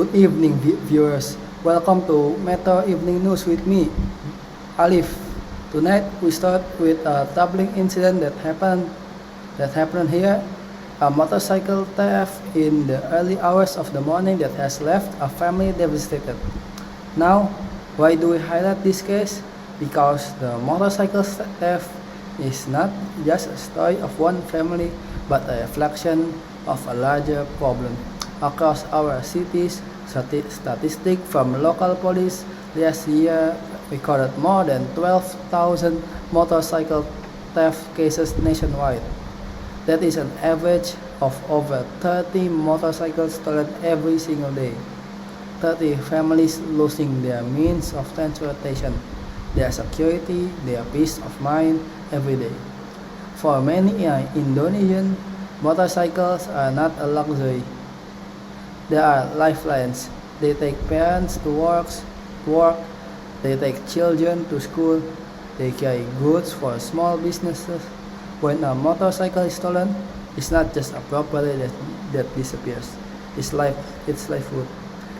Good evening, viewers. Welcome to Metro Evening News with me, Alif. Tonight we start with a troubling incident that happened here. A motorcycle theft in the early hours of the morning that has left a family devastated. Now, why do we highlight this case? Because the motorcycle theft is not just a story of one family, but a reflection of a larger problem. Across our cities, statistics from local police last year recorded more than 12,000 motorcycle theft cases nationwide. That is an average of over 30 motorcycles stolen every single day. 30 families losing their means of transportation, their security, their peace of mind every day. For many Indonesian, motorcycles are not a luxury. They are lifelines. They take parents to work, they take children to school, they carry goods for small businesses. When a motorcycle is stolen, it's not just a property that disappears. It's livelihood,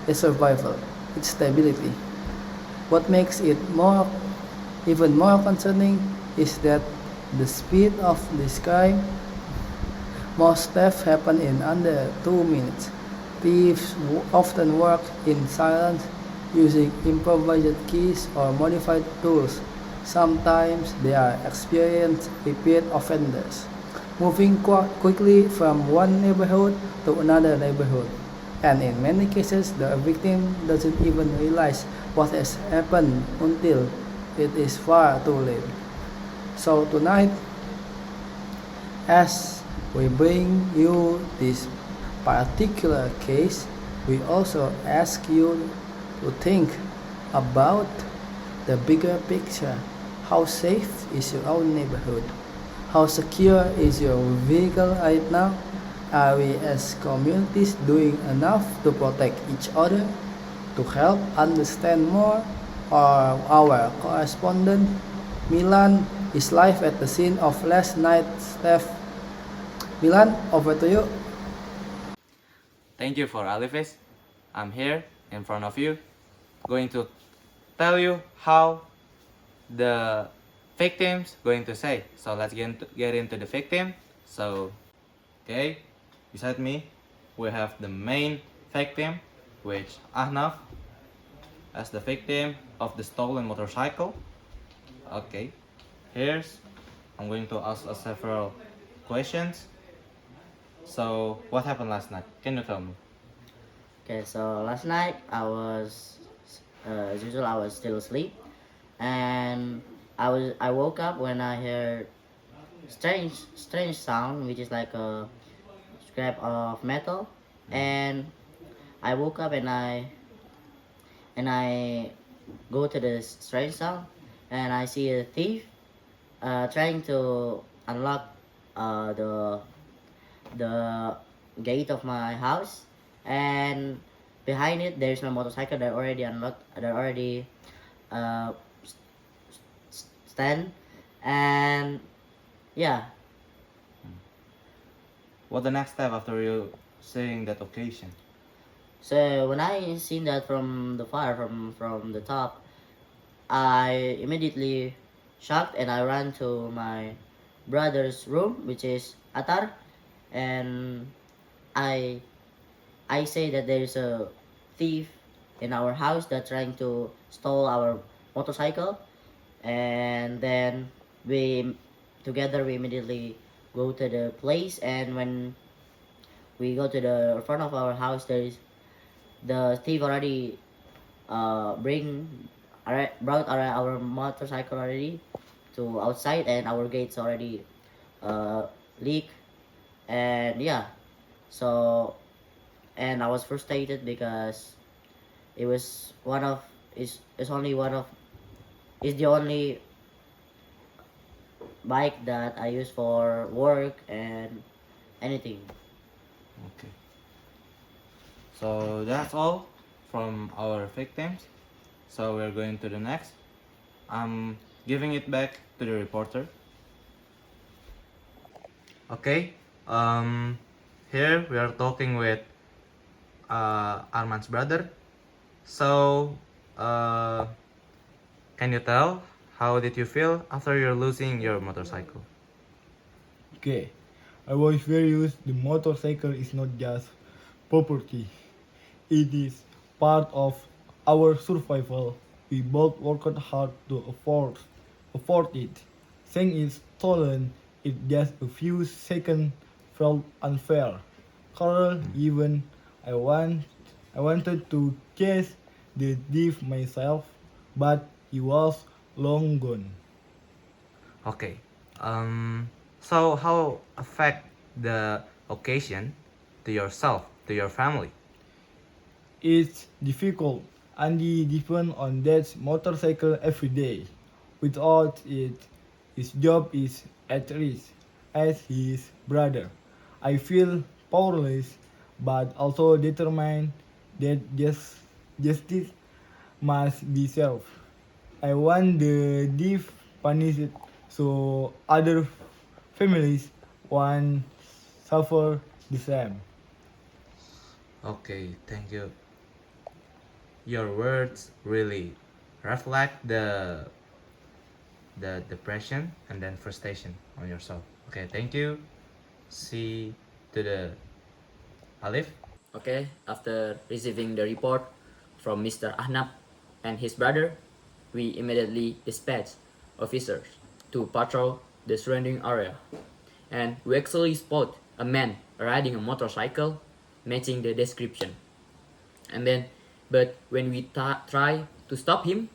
its survival, its stability. What makes it even more concerning is that the speed of this crime. Most thefts happen in under 2 minutes. Thieves often work in silence, using improvised keys or modified tools. Sometimes they are experienced repeat offenders, moving quickly from one neighborhood to another neighborhood. And in many cases, the victim doesn't even realize what has happened until it is far too late. So tonight, as we bring you this particular case, we also ask you to think about the bigger picture. How safe is your own neighborhood? How secure is your vehicle right now? Are we as communities doing enough to protect each other? To help understand more, our correspondent Milan is live at the scene of last night's theft. Milan, over to you. Thank you for Alifes. I'm here in front of you, going to tell you how the victims going to say. So let's get into the victim. So, okay, beside me, we have the main victim, which Ahnaf, as the victim of the stolen motorcycle. Okay, here's I'm going to ask several questions. So, what happened last night? Can you tell me? Okay, so last night as usual, I was still asleep, and I woke up when I heard strange sound, which is like a scrap of metal, and I woke up and I go to the strange sound, and I see a thief trying to unlock the gate of my house, and behind it there's my motorcycle that already unlocked, that already uh, stand, and yeah. What the next step after you seeing that occasion? So when I seen that from the fire, from the top, I immediately shocked and I ran to my brother's room, which is Atar, and I I say that there is a thief in our house that trying to stole our motorcycle, and then we together we immediately go to the place, and when we go to the front of our house, there is the thief already brought our motorcycle already to outside, and our gates already uh, leak, and yeah. So, and I was frustrated because it was one of is only one of is the only bike that I use for work and anything. Okay. So that's all from our victims. So we're going to the next. I'm giving it back to the reporter. Okay. Um, Here we are talking with Arman's brother. So, can you tell how did you feel after you're losing your motorcycle? Okay, I was furious. The motorcycle is not just property, it is part of our survival. We both worked hard to afford it. Saying it's stolen in just a few seconds felt unfair. Carl, even I want I wanted to chase the thief myself, but he was long gone. Okay. So how affect the occasion to yourself, to your family? It's difficult. Andy depends on that motorcycle every day. Without it, his job is at risk as his brother. I feel powerless but also determined that justice must be served. I want the thief punished so other families won't suffer the same. Okay, thank you. Your words really reflect the depression and then frustration on yourself. Okay, thank you. See to the Alif. Okay, after receiving the report from Mr. Ahnab and his brother, we immediately dispatched officers to patrol the surrounding area. And we actually spot a man riding a motorcycle matching the description. And then, but when we try to stop him,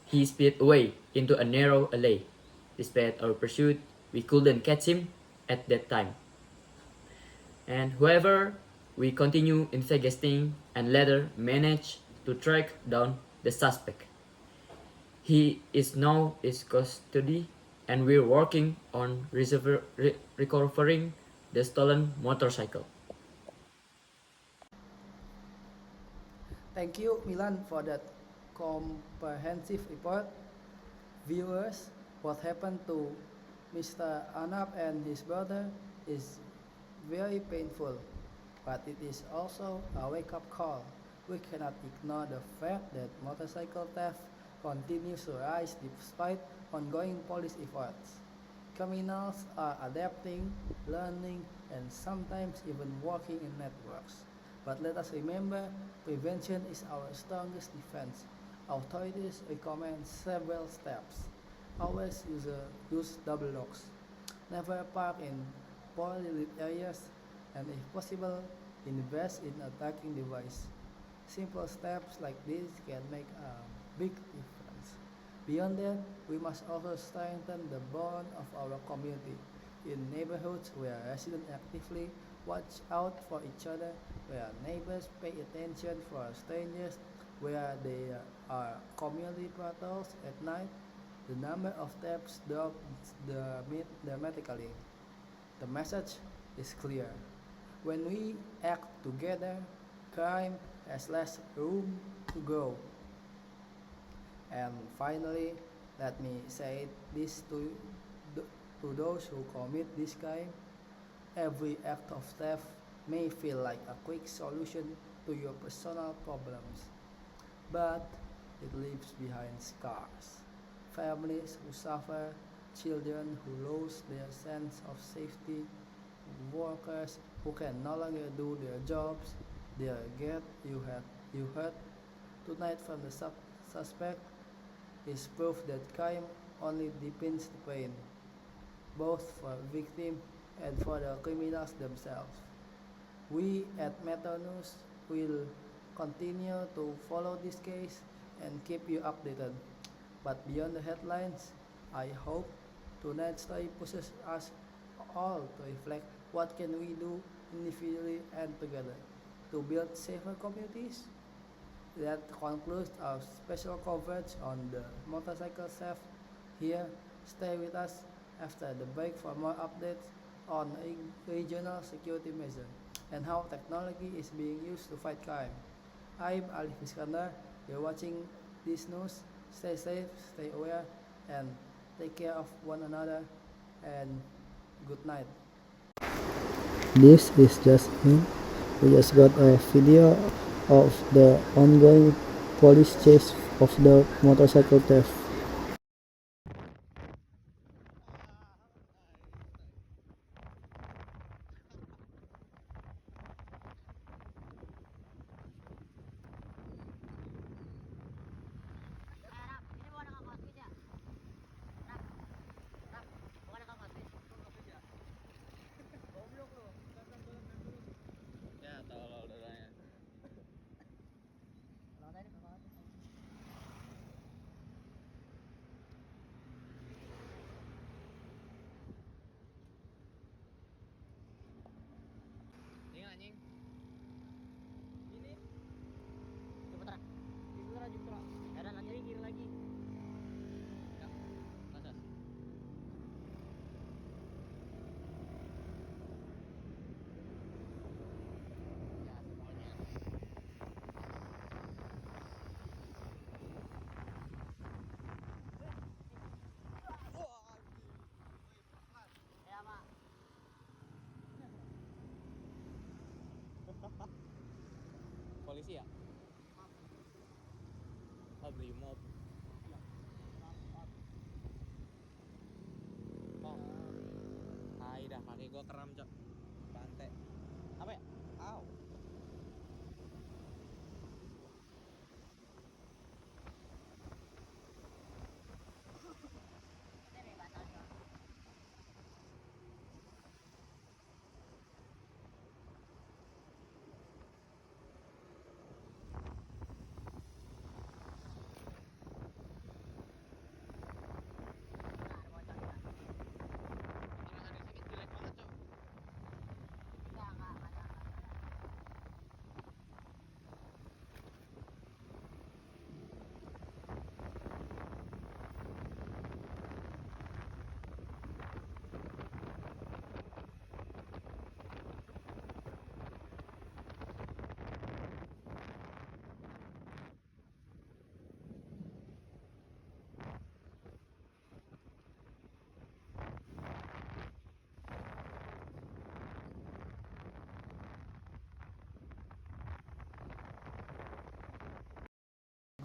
he sped away into a narrow alley. Despite our pursuit, we couldn't catch him at that time. And however, we continue investigating and later managed to track down the suspect. He is now in custody and we're working on recovering the stolen motorcycle. Thank you, Milan, for that comprehensive report. Viewers, what happened to Mr. Anab and his brother is very painful, but it is also a wake-up call. We cannot ignore the fact that motorcycle theft continues to rise despite ongoing police efforts. Criminals are adapting, learning, and sometimes even working in networks. But let us remember, prevention is our strongest defense. Authorities recommend several steps. Always use double locks. Never park in poorly lit areas, and if possible, invest in a tracking device. Simple steps like this can make a big difference. Beyond that, we must also strengthen the bond of our community. In neighborhoods where residents actively watch out for each other, where neighbors pay attention for strangers, where there are community patrols at night, the number of thefts drops dramatically. The message is clear. When we act together, crime has less room to grow. And finally, let me say this to those who commit this crime. Every act of theft may feel like a quick solution to your personal problems, but it leaves behind scars. Families who suffer, children who lose their sense of safety, workers who can no longer do their jobs. Their guilt you heard tonight from the suspect is proof that crime only deepens the pain, both for victim and for the criminals themselves. We at Metro News will continue to follow this case and keep you updated. But beyond the headlines, I hope tonight's story pushes us all to reflect what can we do individually and together to build safer communities. That concludes our special coverage on the motorcycle theft. Here, stay with us after the break for more updates on regional security measures and how technology is being used to fight crime. I'm Alif Iskandar. You're watching this news. Stay safe, stay aware, and take care of one another. And good night. This is Jasmine. We just got a video of the ongoing police chase of the motorcycle theft. Ya, tolol dadanya. Anjing anjing. Ini. Putra. Putra. Ya udah lanjut kiri lagi. Ya. Masa? Ya, semuanya. Ya, Mak. Polisi ya? Oh, Brimob. Oh. Hai dah, kaki gua kram, Cok. Pantai. Apa ya? Au. Gimana di sini jelek banget, Cok.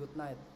Good night.